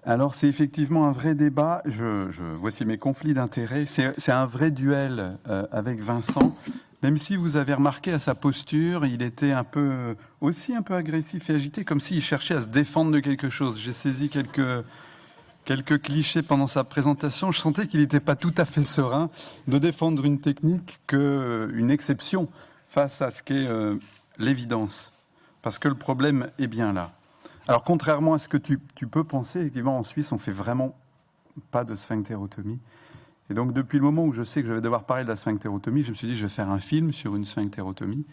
Alors, c'est effectivement un vrai débat. Voici mes conflits d'intérêts. C'est un vrai duel avec Vincent. Même si vous avez remarqué à sa posture, il était aussi un peu agressif et agité, comme s'il cherchait à se défendre de quelque chose. J'ai saisi quelques clichés pendant sa présentation. Je sentais qu'il n'était pas tout à fait serein de défendre une technique qu'une exception face à ce qu'est l'évidence. Parce que le problème est bien là. Alors, contrairement à ce que tu peux penser, effectivement, en Suisse, on fait vraiment pas de sphinctérotomie. Et donc, depuis le moment où je sais que je vais devoir parler de la sphinctérotomie, je me suis dit, je vais faire un film sur une sphinctérotomie.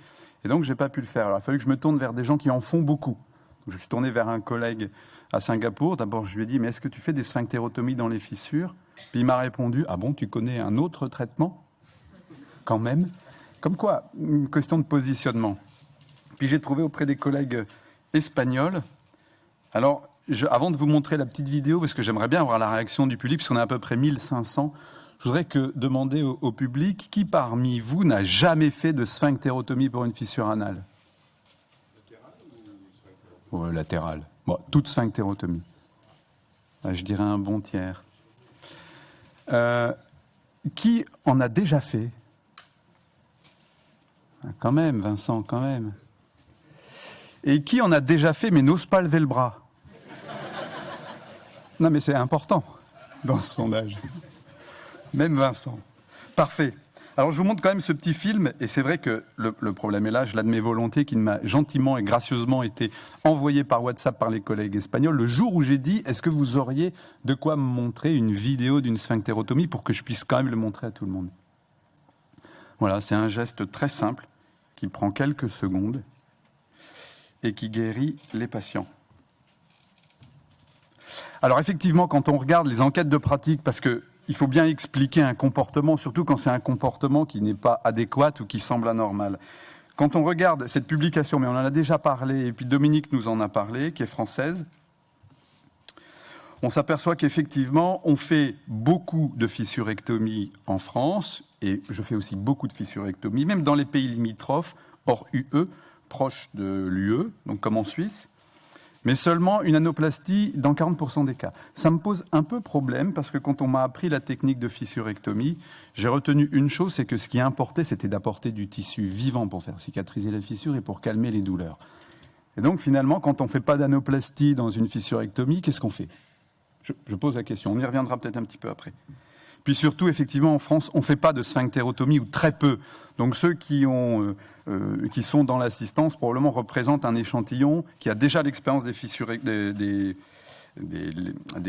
Et donc, j'ai pas pu le faire. Alors, il a fallu que je me tourne vers des gens qui en font beaucoup. Donc, je suis tourné vers un collègue à Singapour. D'abord, je lui ai dit, mais est-ce que tu fais des sphinctérotomies dans les fissures? Puis il m'a répondu, ah bon, tu connais un autre traitement? Quand même. Comme quoi, une question de positionnement. Puis j'ai trouvé auprès des collègues espagnols. Alors, avant de vous montrer la petite vidéo, parce que j'aimerais bien avoir la réaction du public, puisqu'on a à peu près 1500, je voudrais demander au public, qui parmi vous n'a jamais fait de sphinctérotomie pour une fissure anale? Latérale ou latérale. Bon, toute sphinctérotomie. Je dirais un bon tiers. Qui en a déjà fait? Quand même, Vincent, quand même. Et qui en a déjà fait mais n'ose pas lever le bras? Non, mais c'est important dans ce sondage. Même Vincent. Parfait. Alors, je vous montre quand même ce petit film, et c'est vrai que le problème est là, je l'admets volontiers, qui m'a gentiment et gracieusement été envoyé par WhatsApp par les collègues espagnols, le jour où j'ai dit, est-ce que vous auriez de quoi me montrer une vidéo d'une sphinctérotomie pour que je puisse quand même le montrer à tout le monde? Voilà, c'est un geste très simple, qui prend quelques secondes, et qui guérit les patients. Alors effectivement, quand on regarde les enquêtes de pratique, parce qu'il faut bien expliquer un comportement, surtout quand c'est un comportement qui n'est pas adéquat ou qui semble anormal. Quand on regarde cette publication, mais on en a déjà parlé, et puis Dominique nous en a parlé, qui est française, on s'aperçoit qu'effectivement, on fait beaucoup de fissurectomies en France, et je fais aussi beaucoup de fissurectomies, même dans les pays limitrophes, hors UE, proches de l'UE, donc comme en Suisse, mais seulement une anoplastie dans 40% des cas. Ça me pose un peu problème parce que quand on m'a appris la technique de fissurectomie, j'ai retenu une chose, c'est que ce qui importait, c'était d'apporter du tissu vivant pour faire cicatriser la fissure et pour calmer les douleurs. Et donc finalement, quand on ne fait pas d'anoplastie dans une fissurectomie, qu'est-ce qu'on fait? Je pose la question, on y reviendra peut-être un petit peu après. Puis surtout, effectivement, en France, on ne fait pas de sphinctérotomie ou très peu. Donc ceux qui sont dans l'assistance probablement représentent un échantillon qui a déjà l'expérience des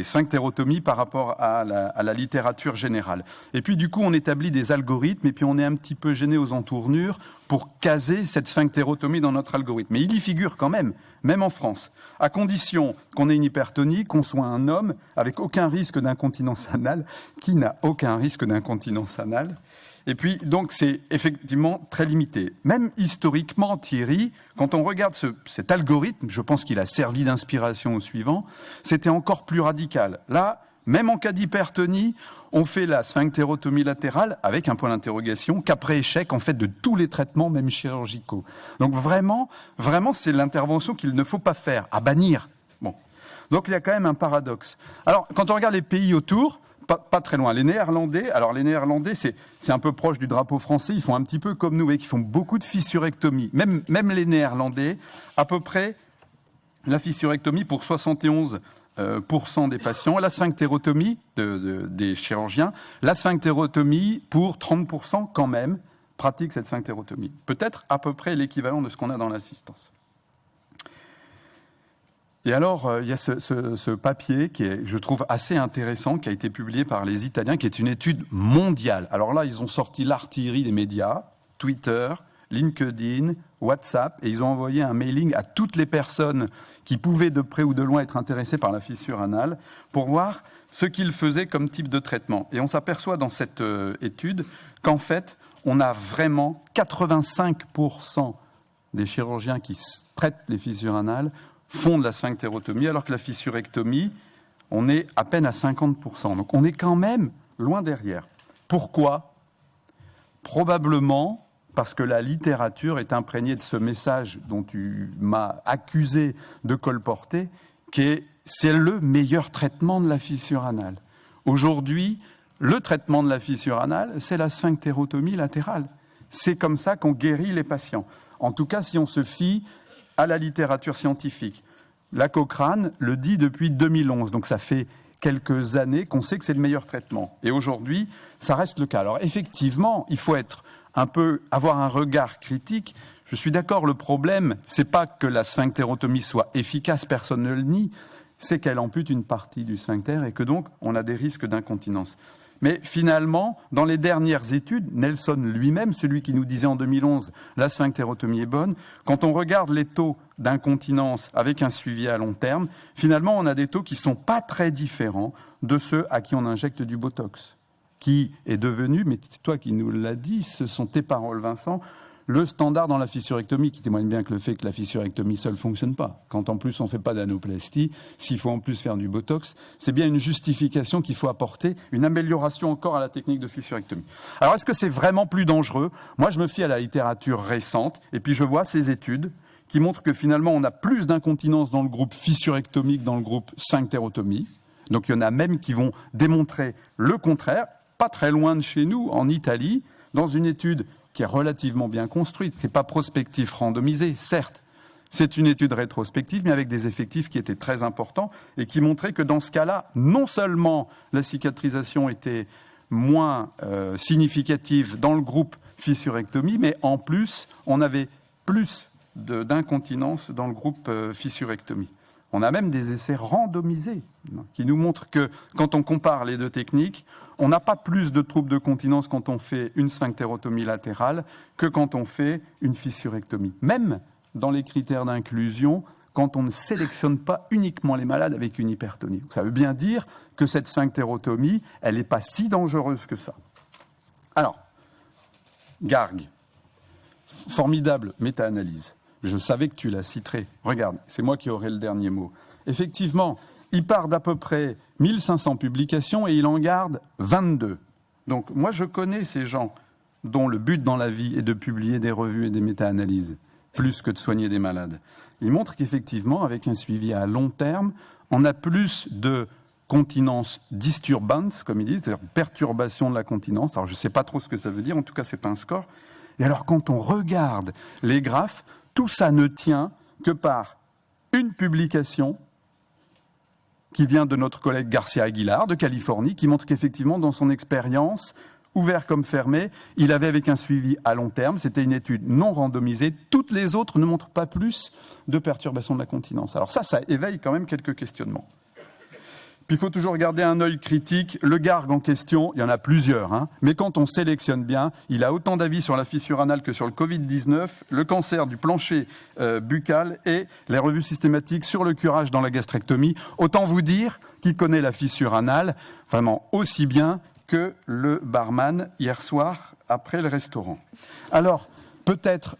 sphinctérotomies par rapport à la littérature générale. Et puis du coup, on établit des algorithmes et puis on est un petit peu gêné aux entournures pour caser cette sphinctérotomie dans notre algorithme. Mais il y figure quand même en France, à condition qu'on ait une hypertonie, qu'on soit un homme avec aucun risque d'incontinence anale. Qui n'a aucun risque d'incontinence anale? Et puis, donc, c'est effectivement très limité. Même historiquement, Thierry, quand on regarde cet algorithme, je pense qu'il a servi d'inspiration au suivant, c'était encore plus radical. Là, même en cas d'hypertonie, on fait la sphinctérotomie latérale avec un point d'interrogation qu'après échec, en fait, de tous les traitements, même chirurgicaux. Donc vraiment, c'est l'intervention qu'il ne faut pas faire, à bannir. Bon. Donc il y a quand même un paradoxe. Alors, quand on regarde les pays autour, pas très loin. Les Néerlandais, c'est un peu proche du drapeau français, ils font un petit peu comme nous, et qui font beaucoup de fissurectomies. Même les Néerlandais, à peu près la fissurectomie pour 71% des patients, la sphinctérotomie des chirurgiens, la sphinctérotomie pour 30% quand même pratiquent cette sphinctérotomie. Peut-être à peu près l'équivalent de ce qu'on a dans l'assistance. Et alors, il y a ce papier qui est, je trouve, assez intéressant, qui a été publié par les Italiens, qui est une étude mondiale. Alors là, ils ont sorti l'artillerie des médias, Twitter, LinkedIn, WhatsApp, et ils ont envoyé un mailing à toutes les personnes qui pouvaient de près ou de loin être intéressées par la fissure anale, pour voir ce qu'ils faisaient comme type de traitement. Et on s'aperçoit dans cette étude qu'en fait, on a vraiment 85% des chirurgiens qui traitent les fissures anales font de la sphinctérotomie, alors que la fissurectomie, on est à peine à 50%. Donc on est quand même loin derrière. Pourquoi? Probablement parce que la littérature est imprégnée de ce message dont tu m'as accusé de colporter, c'est le meilleur traitement de la fissure anale. Aujourd'hui, le traitement de la fissure anale, c'est la sphinctérotomie latérale. C'est comme ça qu'on guérit les patients. En tout cas, si on se fie à la littérature scientifique. La Cochrane le dit depuis 2011, donc ça fait quelques années qu'on sait que c'est le meilleur traitement. Et aujourd'hui, ça reste le cas. Alors effectivement, il faut avoir un regard critique. Je suis d'accord, le problème, c'est pas que la sphinctérotomie soit efficace, personne ne le nie, c'est qu'elle ampute une partie du sphincter et que donc on a des risques d'incontinence. Mais finalement, dans les dernières études, Nelson lui-même, celui qui nous disait en 2011 « la sphinctérotomie est bonne », quand on regarde les taux d'incontinence avec un suivi à long terme, finalement, on a des taux qui ne sont pas très différents de ceux à qui on injecte du Botox, qui est devenu, mais c'est toi qui nous l'as dit, ce sont tes paroles, Vincent, le standard dans la fissurectomie, qui témoigne bien que le fait que la fissurectomie seule ne fonctionne pas. Quand en plus on ne fait pas d'anoplastie, s'il faut en plus faire du Botox, c'est bien une justification qu'il faut apporter, une amélioration encore à la technique de fissurectomie. Alors est-ce que c'est vraiment plus dangereux ? Moi je me fie à la littérature récente, et puis je vois ces études qui montrent que finalement on a plus d'incontinence dans le groupe fissurectomie que dans le groupe sphinctérotomie. Donc il y en a même qui vont démontrer le contraire, pas très loin de chez nous, en Italie, dans une étude qui est relativement bien construite. Ce n'est pas prospectif randomisé, certes. C'est une étude rétrospective, mais avec des effectifs qui étaient très importants et qui montraient que dans ce cas-là, non seulement la cicatrisation était moins significative dans le groupe fissurectomie, mais en plus, on avait plus d'incontinence dans le groupe fissurectomie. On a même des essais randomisés qui nous montrent que quand on compare les deux techniques, on n'a pas plus de troubles de continence quand on fait une sphinctérotomie latérale que quand on fait une fissurectomie. Même dans les critères d'inclusion, quand on ne sélectionne pas uniquement les malades avec une hypertonie. Donc ça veut bien dire que cette sphinctérotomie, elle n'est pas si dangereuse que ça. Alors, Garg, formidable méta-analyse. Je savais que tu la citerais. Regarde, c'est moi qui aurai le dernier mot. Effectivement, il part d'à peu près 1500 publications et il en garde 22. Donc moi, je connais ces gens dont le but dans la vie est de publier des revues et des méta-analyses, plus que de soigner des malades. Il montre qu'effectivement, avec un suivi à long terme, on a plus de continence disturbance, comme ils disent, c'est-à-dire perturbation de la continence. Alors je ne sais pas trop ce que ça veut dire, en tout cas, ce n'est pas un score. Et alors, quand on regarde les graphes, tout ça ne tient que par une publication qui vient de notre collègue Garcia Aguilar de Californie, qui montre qu'effectivement, dans son expérience, ouvert comme fermé, il avait avec un suivi à long terme, c'était une étude non randomisée, toutes les autres ne montrent pas plus de perturbation de la continence. Alors ça éveille quand même quelques questionnements. Puis il faut toujours garder un œil critique. Le Garg en question, il y en a plusieurs, mais quand on sélectionne bien, il a autant d'avis sur la fissure anale que sur le Covid-19, le cancer du plancher buccal et les revues systématiques sur le curage dans la gastrectomie. Autant vous dire qu'il connaît la fissure anale vraiment aussi bien que le barman hier soir après le restaurant. Alors, peut-être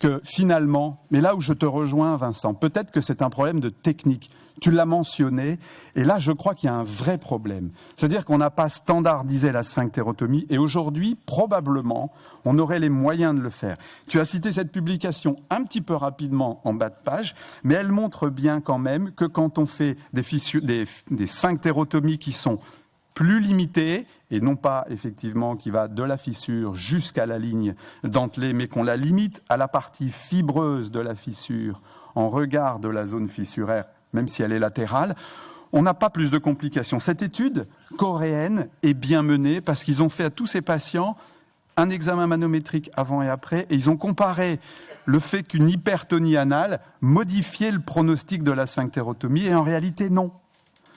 que finalement, mais là où je te rejoins Vincent, peut-être que c'est un problème de technique. Tu l'as mentionné, et là je crois qu'il y a un vrai problème. C'est-à-dire qu'on n'a pas standardisé la sphinctérotomie, et aujourd'hui, probablement, on aurait les moyens de le faire. Tu as cité cette publication un petit peu rapidement en bas de page, mais elle montre bien quand même que quand on fait des sphinctérotomies qui sont plus limitées, et non pas effectivement qui va de la fissure jusqu'à la ligne dentelée, mais qu'on la limite à la partie fibreuse de la fissure en regard de la zone fissuraire, même si elle est latérale, on n'a pas plus de complications. Cette étude coréenne est bien menée parce qu'ils ont fait à tous ces patients un examen manométrique avant et après, et ils ont comparé le fait qu'une hypertonie anale modifiait le pronostic de la sphinctérotomie, et en réalité non.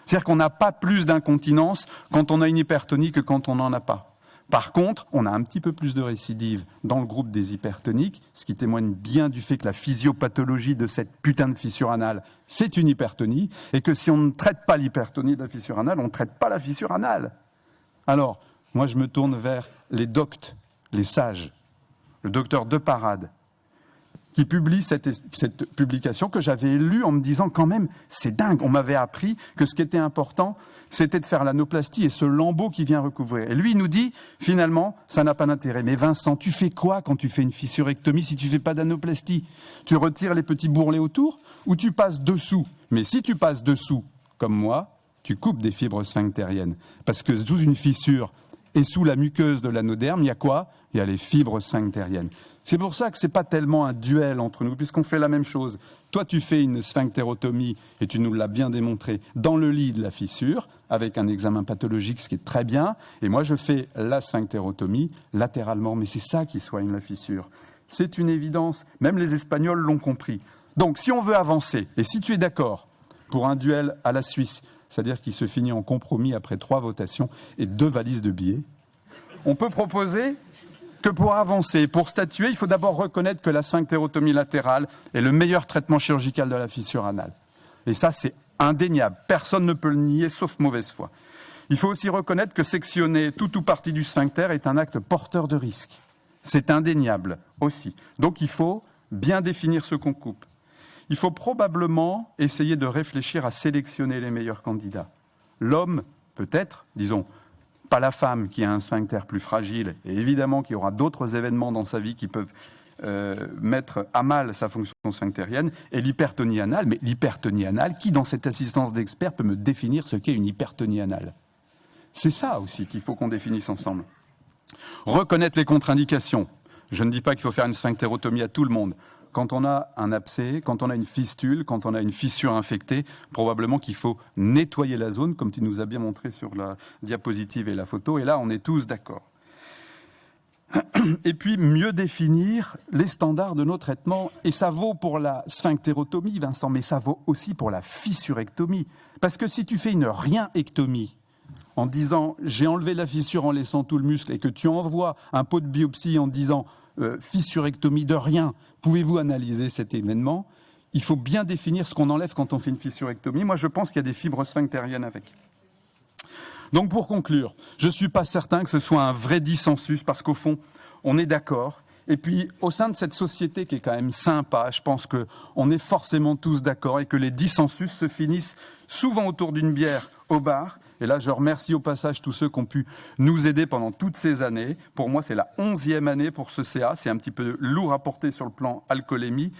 C'est-à-dire qu'on n'a pas plus d'incontinence quand on a une hypertonie que quand on n'en a pas. Par contre, on a un petit peu plus de récidive dans le groupe des hypertoniques, ce qui témoigne bien du fait que la physiopathologie de cette putain de fissure anale, c'est une hypertonie, et que si on ne traite pas l'hypertonie de la fissure anale, on ne traite pas la fissure anale. Alors, moi je me tourne vers les doctes, les sages, le docteur Deparade, qui publie cette publication que j'avais lue en me disant quand même, c'est dingue, on m'avait appris que ce qui était important, c'était de faire l'anoplastie et ce lambeau qui vient recouvrir. Et lui, il nous dit, finalement, ça n'a pas d'intérêt. Mais Vincent, tu fais quoi quand tu fais une fissurectomie si tu fais pas d'anoplastie? Tu retires les petits bourrelets autour ou tu passes dessous? Mais si tu passes dessous, comme moi, tu coupes des fibres sphinctériennes. Parce que sous une fissure et sous la muqueuse de l'anoderme, il y a quoi? Il y a les fibres sphinctériennes. C'est pour ça que ce n'est pas tellement un duel entre nous, puisqu'on fait la même chose. Toi, tu fais une sphinctérotomie, et tu nous l'as bien démontré, dans le lit de la fissure, avec un examen pathologique, ce qui est très bien. Et moi, je fais la sphinctérotomie latéralement. Mais c'est ça qui soigne la fissure. C'est une évidence. Même les Espagnols l'ont compris. Donc, si on veut avancer, et si tu es d'accord pour un duel à la Suisse, c'est-à-dire qui se finit en compromis après 3 votations et 2 valises de billets, on peut proposer que pour avancer, pour statuer, il faut d'abord reconnaître que la sphinctérotomie latérale est le meilleur traitement chirurgical de la fissure anale. Et ça, c'est indéniable. Personne ne peut le nier, sauf mauvaise foi. Il faut aussi reconnaître que sectionner tout ou partie du sphincter est un acte porteur de risque. C'est indéniable aussi. Donc il faut bien définir ce qu'on coupe. Il faut probablement essayer de réfléchir à sélectionner les meilleurs candidats. L'homme, peut-être, disons, pas la femme qui a un sphincter plus fragile, et évidemment qu'il y aura d'autres événements dans sa vie qui peuvent mettre à mal sa fonction sphinctérienne, et l'hypertonie anale. Mais l'hypertonie anale, qui dans cette assistance d'experts peut me définir ce qu'est une hypertonie anale? C'est ça aussi qu'il faut qu'on définisse ensemble. Reconnaître les contre-indications. Je ne dis pas qu'il faut faire une sphinctérotomie à tout le monde. Quand on a un abcès, quand on a une fistule, quand on a une fissure infectée, probablement qu'il faut nettoyer la zone, comme tu nous as bien montré sur la diapositive et la photo. Et là, on est tous d'accord. Et puis, mieux définir les standards de nos traitements. Et ça vaut pour la sphinctérotomie, Vincent, mais ça vaut aussi pour la fissurectomie. Parce que si tu fais une rien-ectomie, en disant « j'ai enlevé la fissure en laissant tout le muscle » et que tu envoies un pot de biopsie en disant fissurectomie de rien, pouvez-vous analyser cet événement? Il faut bien définir ce qu'on enlève quand on fait une fissurectomie. Moi, je pense qu'il y a des fibres sphinctériennes avec. Donc, pour conclure, je ne suis pas certain que ce soit un vrai dissensus, parce qu'au fond, on est d'accord. Et puis, au sein de cette société qui est quand même sympa, je pense qu'on est forcément tous d'accord et que les dissensus se finissent souvent autour d'une bière au bar. Et là, je remercie au passage tous ceux qui ont pu nous aider pendant toutes ces années. Pour moi, c'est la 11e année pour ce CA. C'est un petit peu lourd à porter sur le plan alcoolémie.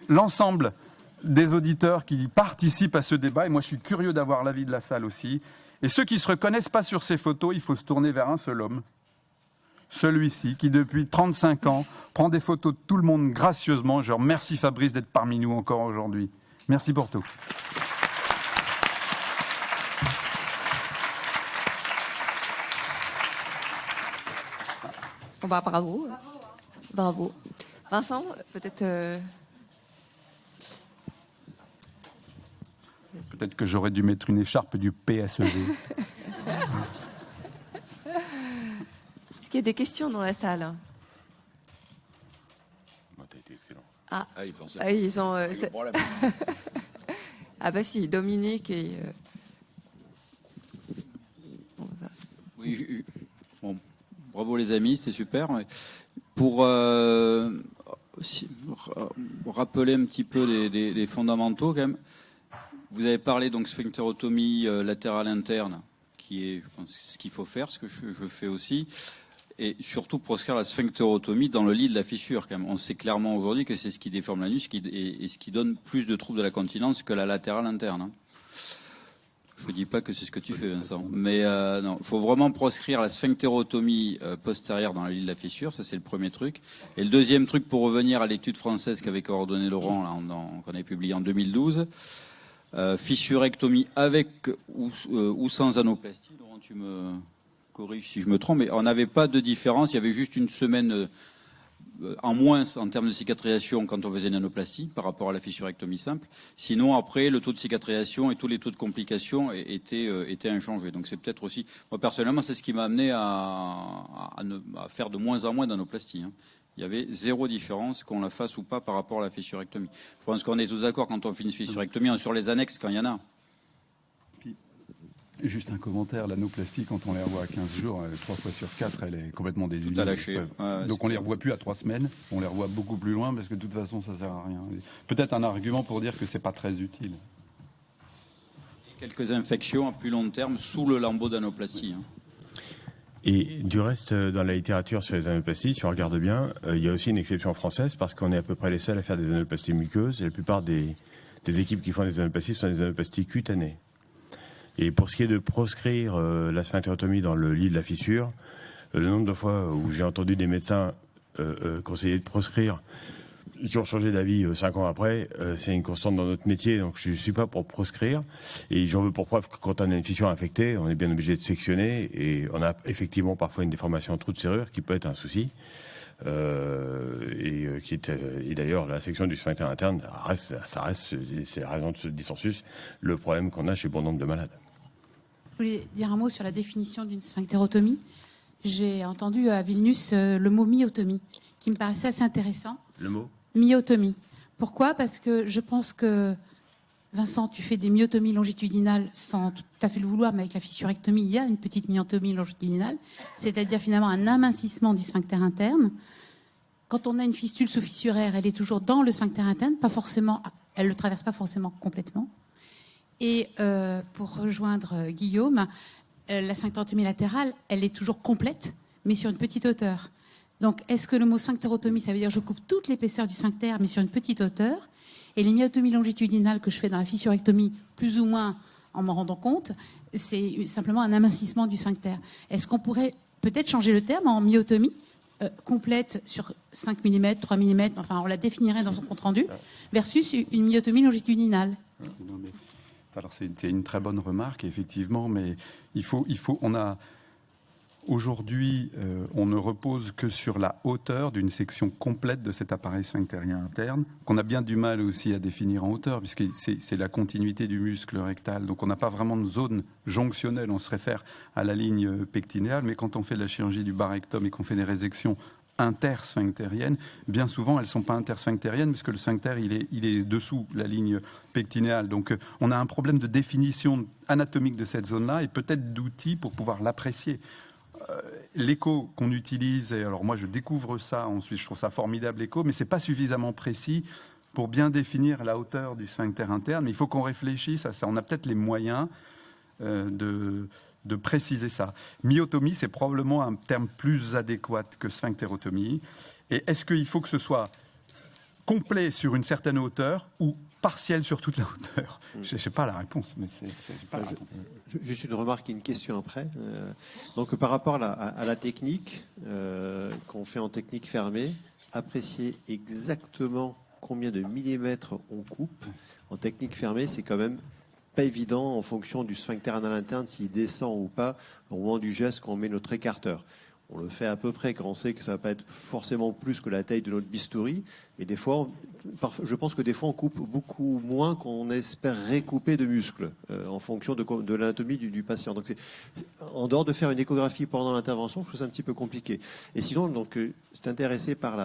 L'ensemble des auditeurs qui participent à ce débat, et moi je suis curieux d'avoir l'avis de la salle aussi. Et ceux qui ne se reconnaissent pas sur ces photos, il faut se tourner vers un seul homme. Celui-ci, qui depuis 35 ans prend des photos de tout le monde gracieusement. Je remercie Fabrice d'être parmi nous encore aujourd'hui. Merci pour tout. Bah, bravo. Bravo. Vincent, peut-être... Peut-être que j'aurais dû mettre une écharpe du PSEG. Est-ce qu'il y a des questions dans la salle? T'as été excellent. Ah, Ah, ils ont... Ah bah si, Dominique et... Oui, bon, bravo les amis, c'était super. Pour rappeler un petit peu les fondamentaux quand même, vous avez parlé donc sphinctérotomie latérale interne, qui est, je pense, ce qu'il faut faire, ce que je fais aussi, et surtout proscrire la sphinctérotomie dans le lit de la fissure. Quand même, on sait clairement aujourd'hui que c'est ce qui déforme l'anus et ce qui donne plus de troubles de la continence que la latérale interne. Hein. Je ne dis pas que c'est ce que tu fais, Vincent. Mais non, il faut vraiment proscrire la sphinctérotomie postérieure dans la lit de la fissure. Ça, c'est le premier truc. Et le deuxième truc, pour revenir à l'étude française qu'avait coordonné Laurent, là, qu'on avait publiée en 2012, fissurectomie avec ou sans anoplastie. Laurent, tu me corriges si je me trompe, mais on n'avait pas de différence. Il y avait juste une semaine en moins en termes de cicatrisation quand on faisait une anoplastie par rapport à la fissurectomie simple. Sinon, après, le taux de cicatrisation et tous les taux de complications étaient inchangés. Donc c'est peut-être aussi, moi personnellement, c'est ce qui m'a amené à faire de moins en moins d'anoplastie. Hein. Il y avait zéro différence qu'on la fasse ou pas par rapport à la fissurectomie. Je pense qu'on est tous d'accord quand on fait une fissurectomie sur les annexes, quand il y en a. Juste un commentaire, l'anoplastie, quand on les revoit à 15 jours, 3 fois sur 4, elle est complètement désunie. Tout à lâcher. Donc on les revoit plus à 3 semaines, on les revoit beaucoup plus loin parce que de toute façon ça sert à rien. Peut-être un argument pour dire que c'est pas très utile. Quelques infections à plus long terme sous le lambeau d'anoplastie. Et du reste, dans la littérature sur les anoplasties, si on regarde bien, il y a aussi une exception française parce qu'on est à peu près les seuls à faire des anoplasties muqueuses et la plupart des équipes qui font des anoplasties sont des anoplasties cutanées. Et pour ce qui est de proscrire la sphinctérotomie dans le lit de la fissure, le nombre de fois où j'ai entendu des médecins conseiller de proscrire qui ont changé d'avis 5 ans après, c'est une constante dans notre métier, donc je ne suis pas pour proscrire. Et j'en veux pour preuve que quand on a une fissure infectée, on est bien obligé de sectionner et on a effectivement parfois une déformation en trou de serrure qui peut être un souci. Et d'ailleurs, la section du sphincter interne, ça reste, c'est la raison de ce dissensus, le problème qu'on a chez bon nombre de malades. Je voulais dire un mot sur la définition d'une sphinctérotomie. J'ai entendu à Vilnius le mot myotomie, qui me paraissait assez intéressant. Le mot ? Myotomie. Pourquoi ? Parce que je pense que, Vincent, tu fais des myotomies longitudinales sans tout à fait le vouloir, mais avec la fissurectomie, il y a une petite myotomie longitudinale, c'est-à-dire finalement un amincissement du sphincter interne. Quand on a une fistule sous-fissuraire, elle est toujours dans le sphincter interne, pas forcément, elle ne le traverse pas forcément complètement. Et pour rejoindre Guillaume, la sphinctérotomie latérale, elle est toujours complète, mais sur une petite hauteur. Donc, est-ce que le mot sphinctérotomie, ça veut dire que je coupe toute l'épaisseur du sphincter, mais sur une petite hauteur ? Et les myotomies longitudinales que je fais dans la fissurectomie, plus ou moins en m'en rendant compte, c'est simplement un amincissement du sphincter. Est-ce qu'on pourrait peut-être changer le terme en myotomie complète sur 5 mm, 3 mm, enfin on la définirait dans son compte-rendu, versus une myotomie longitudinale ? Non, mais, alors c'est une très bonne remarque, effectivement, mais on a... Aujourd'hui, on ne repose que sur la hauteur d'une section complète de cet appareil sphinctérien interne, qu'on a bien du mal aussi à définir en hauteur, puisque c'est la continuité du muscle rectal. Donc on n'a pas vraiment de zone jonctionnelle, on se réfère à la ligne pectinéale, mais quand on fait de la chirurgie du bas rectum et qu'on fait des résections intersphinctériennes, bien souvent elles ne sont pas intersphinctériennes, parce que le sphincter il est dessous la ligne pectinéale. Donc on a un problème de définition anatomique de cette zone-là, et peut-être d'outils pour pouvoir l'apprécier. L'écho qu'on utilise, et alors moi je découvre ça ensuite, je trouve ça formidable l'écho, mais c'est pas suffisamment précis pour bien définir la hauteur du sphincter interne. Mais il faut qu'on réfléchisse à ça. On a peut-être les moyens de préciser ça. Myotomie, c'est probablement un terme plus adéquat que sphinctérotomie. Et est-ce qu'il faut que ce soit complet sur une certaine hauteur ou partiel sur toute la hauteur? Je n'ai pas la réponse, mais c'est pas la réponse. Juste une remarque et une question après. Donc par rapport à la technique qu'on fait en technique fermée, apprécier exactement combien de millimètres on coupe en technique fermée, c'est quand même pas évident en fonction du sphincter anal interne s'il descend ou pas au moment du geste quand on met notre écarteur. On le fait à peu près quand on sait que ça va pas être forcément plus que la taille de notre bistouri. Et des fois, je pense que des fois, on coupe beaucoup moins qu'on espérerait couper de muscles en fonction de l'anatomie du patient. Donc, en dehors de faire une échographie pendant l'intervention, je trouve ça un petit peu compliqué. Et sinon, donc, c'est intéressé par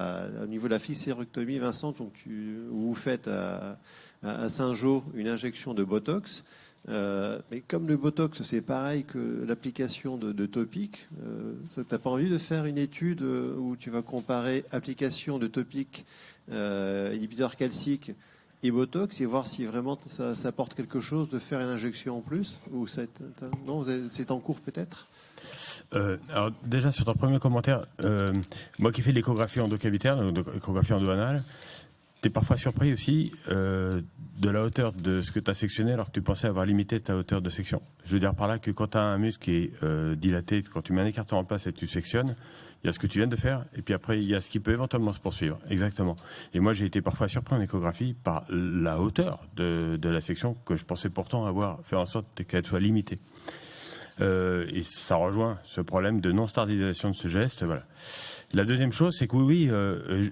au niveau de la fissurectomie, Vincent, donc vous faites à Saint-Jean une injection de Botox. Mais comme le Botox, c'est pareil que l'application de Topic, t'as pas envie de faire une étude où tu vas comparer application de Topic, inhibiteur calcique et Botox et voir si vraiment ça apporte quelque chose de faire une injection en plus ou non, c'est en cours peut-être? Alors déjà sur ton premier commentaire, moi qui fais de l'échographie endocavitaire, donc l'échographie endo-anale, t'es parfois surpris aussi de la hauteur de ce que tu as sectionné alors que tu pensais avoir limité ta hauteur de section. Je veux dire par là que quand tu as un muscle qui est dilaté, quand tu mets un écarteur en place et que tu sectionnes, il y a ce que tu viens de faire et puis après il y a ce qui peut éventuellement se poursuivre. Exactement. Et moi j'ai été parfois surpris en échographie par la hauteur de la section que je pensais pourtant avoir fait en sorte qu'elle soit limitée. Et ça rejoint ce problème de non-standardisation de ce geste. Voilà. La deuxième chose, c'est que oui,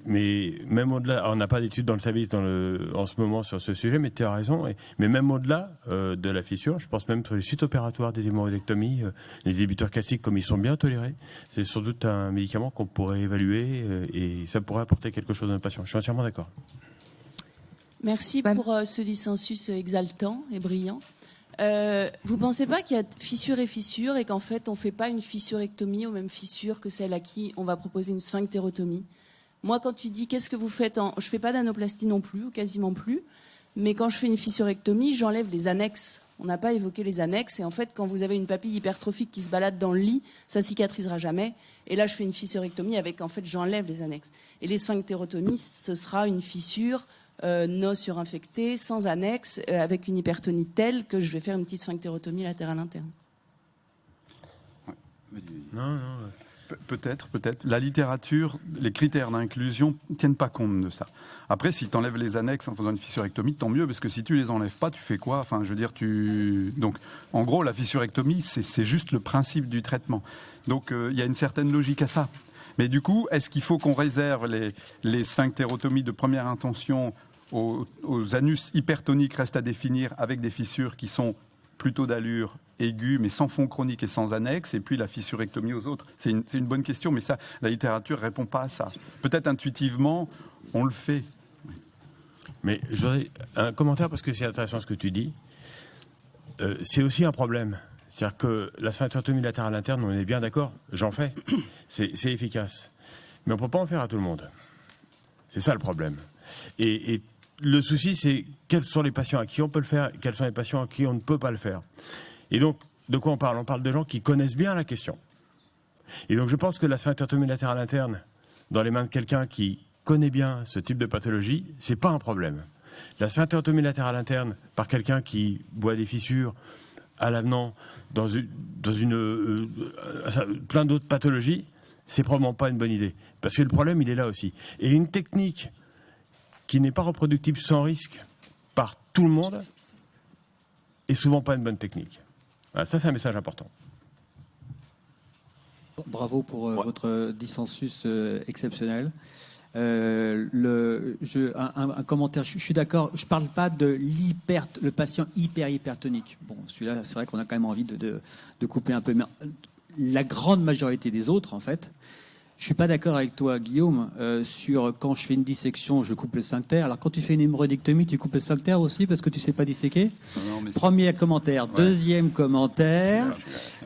mais même au-delà, on n'a pas d'études dans le service en ce moment sur ce sujet, mais tu as raison. Mais même au-delà de la fissure, je pense même sur les suites opératoires des hémorroïdectomies, les inhibiteurs calciques, comme ils sont bien tolérés, c'est sans doute un médicament qu'on pourrait évaluer et ça pourrait apporter quelque chose à nos patients. Je suis entièrement d'accord. Merci pour ce dissensus exaltant et brillant. Vous pensez pas qu'il y a fissure et fissure et qu'en fait on fait pas une fissurectomie aux mêmes fissures que celle à qui on va proposer une sphinctérotomie? Moi, quand tu dis qu'est-ce que vous faites je fais pas d'anoplastie non plus, ou quasiment plus, mais quand je fais une fissurectomie, j'enlève les annexes. On n'a pas évoqué les annexes et en fait, quand vous avez une papille hypertrophique qui se balade dans le lit, ça cicatrisera jamais. Et là, je fais une fissurectomie avec, en fait, j'enlève les annexes. Et les sphinctérotomies, ce sera une fissure no surinfectée, sans annexe, avec une hypertonie telle que je vais faire une petite sphinctérotomie latérale interne. Non. Peut-être. La littérature, les critères d'inclusion ne tiennent pas compte de ça. Après, si tu enlèves les annexes en faisant une fissurectomie, tant mieux, parce que si tu les enlèves pas, tu fais quoi? Enfin, je veux dire, Donc, en gros, la fissurectomie, c'est juste le principe du traitement. Donc, il y a une certaine logique à ça. Mais du coup, est-ce qu'il faut qu'on réserve les sphinctérotomies de première intention aux anus hypertoniques, reste à définir, avec des fissures qui sont plutôt d'allure aiguë, mais sans fond chronique et sans annexe, et puis la fissurectomie aux autres? C'est une bonne question, mais ça, la littérature ne répond pas à ça. Peut-être intuitivement, on le fait. Mais j'aurais un commentaire, parce que c'est intéressant ce que tu dis. C'est aussi un problème. C'est-à-dire que la sphinctérotomie latérale interne, on est bien d'accord, j'en fais, c'est efficace. Mais on ne peut pas en faire à tout le monde. C'est ça le problème. Et le souci, c'est quels sont les patients à qui on peut le faire, quels sont les patients à qui on ne peut pas le faire. Et donc, de quoi on parle? On parle de gens qui connaissent bien la question. Et donc, je pense que la sphinctérotomie latérale interne, dans les mains de quelqu'un qui connaît bien ce type de pathologie, c'est pas un problème. La sphinctérotomie latérale interne, par quelqu'un qui boit des fissures à l'avenant, dans plein d'autres pathologies, c'est probablement pas une bonne idée. Parce que le problème, il est là aussi. Et une technique qui n'est pas reproductible sans risque par tout le monde est souvent pas une bonne technique. Voilà, ça, c'est un message important. Bravo pour votre dissensus exceptionnel. Un commentaire, je suis d'accord, je ne parle pas de le patient hypertonique. Bon, celui-là, c'est vrai qu'on a quand même envie de couper un peu. Mais la grande majorité des autres, en fait, je ne suis pas d'accord avec toi, Guillaume, sur quand je fais une dissection, je coupe le sphincter. Alors, quand tu fais une hémorrhoïdectomie, tu coupes le sphincter aussi parce que tu ne sais pas disséquer? Premier commentaire. Ouais. Deuxième commentaire.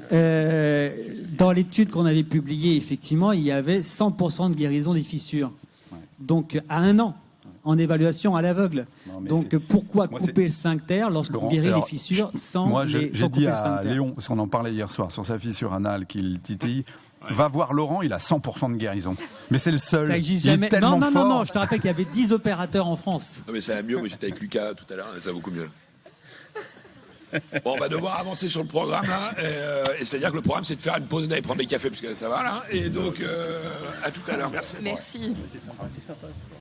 Dans l'étude qu'on avait publiée, effectivement, il y avait 100% de guérison des fissures. Ouais. Donc, à 1 an, en évaluation à l'aveugle. Donc, pourquoi couper le sphincter lorsqu'on guérit les fissures sans couper le sphincter? Moi, j'ai dit à Léon, parce qu'on en parlait hier soir, sur sa fissure anale qu'il titille, va voir Laurent, il a 100% de guérison. Mais c'est le seul. Ça existe jamais. Non, je te rappelle qu'il y avait 10 opérateurs en France. Non, mais ça va mieux. Moi, j'étais avec Lucas tout à l'heure, ça va beaucoup mieux. Bon, on va devoir avancer sur le programme, là. Et c'est-à-dire que le programme, c'est de faire une pause d'aller prendre des cafés, parce que ça va, là. Et donc, à tout à l'heure. Merci. Merci.